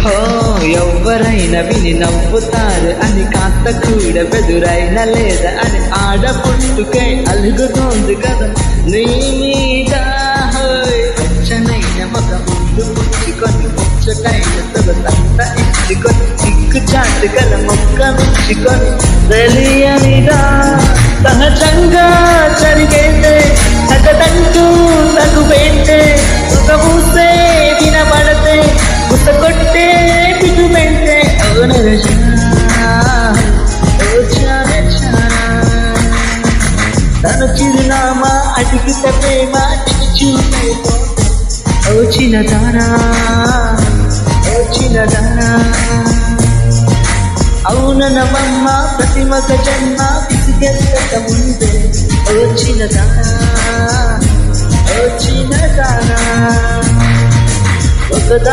ఓ ఎవ్వరైనా విని నవ్వుతారు అని కాస్త కూడా బెదురైన లేదా అని ఆడపుట్టుకై అలుగుతోంది కదా నీ మీద వచ్చనైన మగ ముందు పుచ్చుకొని ముచ్చటైన సొగసంతా ఇచ్చుకొని సిగ్గు చాటు గల మొక్క మెచ్చుకొని తెలియనిదా సహజంగా జరిగేదే తగదంటూ తగువేంటే ఒక ఊసే వినబడతే కొట్టే పిటు మెంటే ఓ నరజా ఓ చానా చానా తన చిరునామా అడిగిత ప్రేమ చూపే ఓ చిన్నదానా ఓ చిన్నదానా అవుననమమ్మ ప్రతి మగ జన్మ విసిగెత్తక ముందే ఓ చిన్నదానా ఓ చిన్నదానా ఒకదా